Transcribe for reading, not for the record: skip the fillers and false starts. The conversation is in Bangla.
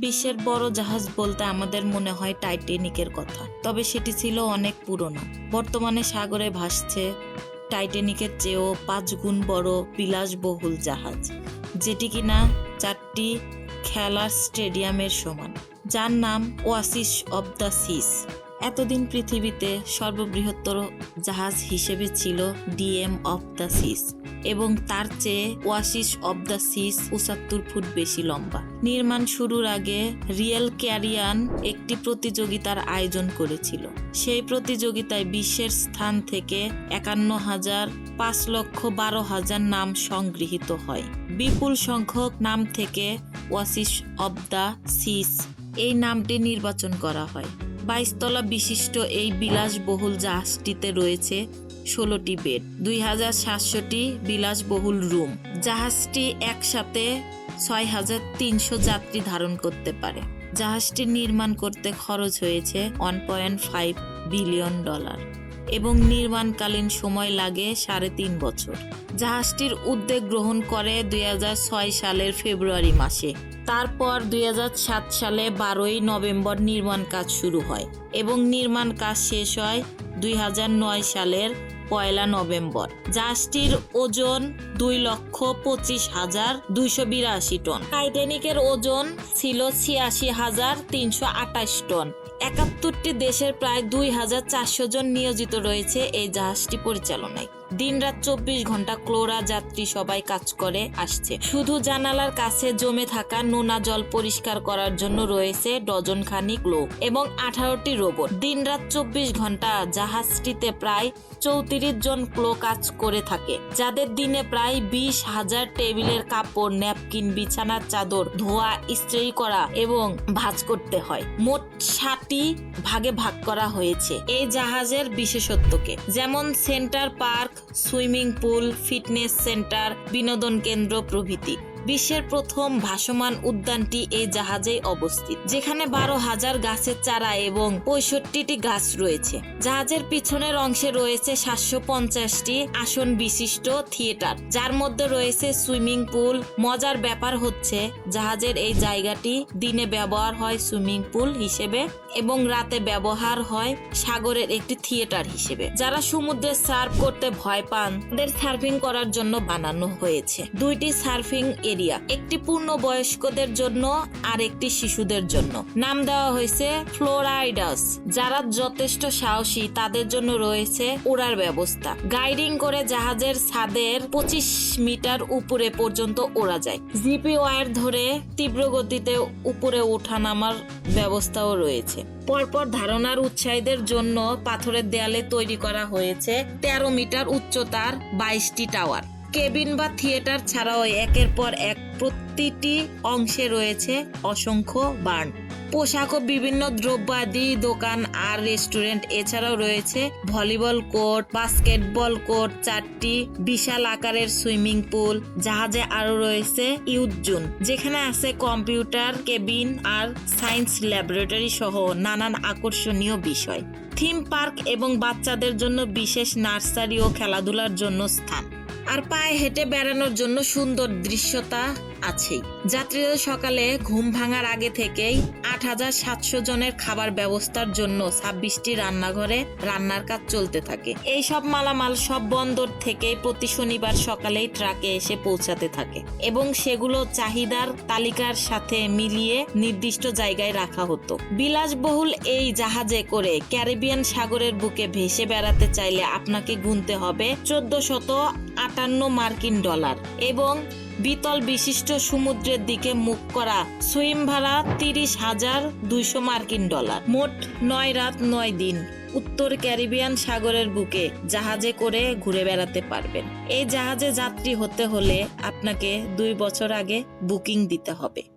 বিশ্বের বড় জাহাজ বলতে আমাদের মনে হয় টাইটানিকের কথা, তবে সেটি ছিল অনেক পুরনো। বর্তমানে সাগরে ভাসছে টাইটানিকের চেয়েও 5 গুণ বড় বিলাসবহুল জাহাজ, যেটি কিনা 4টি খেলার স্টেডিয়ামের সমান, যার নাম ওয়াসিস অব দ্য সিস। এতদিন পৃথিবীতে সর্ববৃহত্তর জাহাজ হিসেবে ছিল ডিএম অব দ্য সিস, এবং তার চেয়ে ওয়াসিস অব দ্য সিস 75 ফুট বেশি লম্বা। নির্মাণ শুরুর আগে রিয়েল ক্যারিয়ান একটি প্রতিযোগিতার আয়োজন করেছিল। সেই প্রতিযোগিতায় বিশ্বের স্থান থেকে 51,512,000 নাম সংগৃহীত হয়। বিপুল সংখ্যক নাম থেকে ওয়াসিস অব দ্য সিস এই নামটি নির্বাচন করা হয়। 22 তলা বিশিষ্ট এই বিলাসবহুল জাহাজটিতে রয়েছে 16টি বেড, 2700টি বিলাসবহুল রুম। জাহাজটি একসাথে 6300 যাত্রী ধারণ করতে পারে। জাহাজটি নির্মাণ করতে খরচ হয়েছে $1.5 বিলিয়ন এবং নির্মাণকালীন সময় লাগে 3.5 বছর। জাহাজটির উদ্যোগ গ্রহণ করে 2006 সালের ফেব্রুয়ারি মাসে। তারপর 2007 সালে 12ই নভেম্বর নির্মাণ কাজ শুরু হয় এবং নির্মাণ কাজ শেষ হয় 2009 সালের 1 নভেম্বর। জাহাজটির ওজন 2,25,282 টন। টাইটানিকের ওজন ছিল 86,328 টন। 71টি দেশের প্রায় 2,400 জন নিয়োজিত রয়েছে এই জাহাজটি পরিচালনায়। দিনরাত 24 ঘন্টা ক্লোরা যাত্রী সবাই কাজ করে আসছে। শুধু জানালার কাছে জমে থাকা নোনা জল পরিষ্কার করার জন্য রয়েছে ডজন খানিক লোক এবং 18টি রোবট। দিনরাত 24 ঘন্টা জাহাজটিতে প্রায় 34 জন ক্লো কাজ করে থাকে, যাদের দিনে প্রায় 20,000 টেবিলের কাপড়, ন্যাপকিন, বিছানার চাদর ধোয়া, ইস্ত্রি করা এবং ভাঁজ করতে হয়। মোট 7টি ভাগে ভাগ করা হয়েছে এই জাহাজের বিশেষত্বকে, যেমন centre park, swimming pool, fitness centre, বিনোদন কেন্দ্র প্রভৃতি। বিশ্বের প্রথম ভাসমান উদ্যানটি এই জাহাজেই অবস্থিত, যেখানে 12,000 গাছের চারা এবং 65টি গাছ রয়েছে। জাহাজের পিছনের অংশে রয়েছে 750টি আসন বিশিষ্ট থিয়েটার, যার মধ্যে রয়েছে সুইমিং পুল। মজার ব্যাপার হচ্ছে জাহাজের এই জায়গাটি দিনে ব্যবহার হয় সুইমিং পুল হিসেবে এবং রাতে ব্যবহার হয় সাগরের একটি থিয়েটার হিসেবে। যারা সমুদ্রে সার্ফ করতে ভয় পান তাদের সার্ফিং করার জন্য বানানো হয়েছে 2টি সার্ফিং এরিয়া, একটি পূর্ণবয়স্কদের জন্য আর একটি শিশুদের জন্য। নাম দেওয়া হয়েছে ফ্লোরাইডাস। যারা যথেষ্ট সাহসী তাদের জন্য রয়েছে ওড়ার ব্যবস্থা। গাইডিং করে জাহাজের ছাদের 25 মিটার উপরে পর্যন্ত ওড়া যায়। জিপি ওয়্যার ধরে তীব্র গতিতে উপরে ওঠানামার ব্যবস্থাও রয়েছে। পরপর ধারণার উৎসাহীদের জন্য পাথরের দেয়ালে তৈরি করা হয়েছে 13 মিটার উচ্চতার 22টি টাওয়ার। কেবিন বা থিয়েটার ছাড়াও একের পর এক প্রতিটি অংশে রয়েছে অসংখ্য বার্ন, পোশাক ও বিভিন্ন দ্রব্যাদি দোকান আর রেস্টুরেন্ট। এছাড়াও রয়েছে ভলিবল কোর্ট, বাস্কেটবল কোর্ট, 4টি বিশাল আকারের সুইমিং পুল। জাহাজে আরো রয়েছে ইউথ জোন, যেখানে আছে কম্পিউটার কেবিন আর সায়েন্স ল্যাবরেটরি সহ নানান আকর্ষণীয় বিষয়। থিম পার্ক এবং বাচ্চাদের জন্য বিশেষ নার্সারি ও খেলাধুলার জন্য স্থান, আর পায়ে হেঁটে বেড়ানোর জন্য সুন্দর দৃশ্যতা আছেই। যাত্রীদের সকালে ঘুম ভাঙার আগে থেকেই 8,700 জনের খাবার ব্যবস্থার জন্য 26টি রান্নাঘরে রান্নার কাজ চলতে থাকে। এই সব মালামাল সব বন্দর থেকে প্রতি শনিবার সকালেই ট্রাকে এসে পৌঁছাতে থাকে এবং সেগুলো চাহিদার তালিকার সাথে মিলিয়ে নির্দিষ্ট জায়গায় রাখা হতো। বিলাসবহুল এই জাহাজে করে ক্যারিবিয়ান সাগরের বুকে ভেসে বেড়াতে চাইলে আপনাকে গুনতে হবে $1,458 মার্কিন এবং বিতল বিশিষ্ট সমুদ্রের দিকে মুখ করা সুইম ভাড়া $30,200 মার্কিন। মোট 9 রাত 9 দিন উত্তর ক্যারিবিয়ান সাগরের বুকে জাহাজে করে ঘুরে বেড়াতে পারবেন। এই জাহাজে যাত্রী হতে হলে আপনাকে 2 বছর আগে বুকিং দিতে হবে।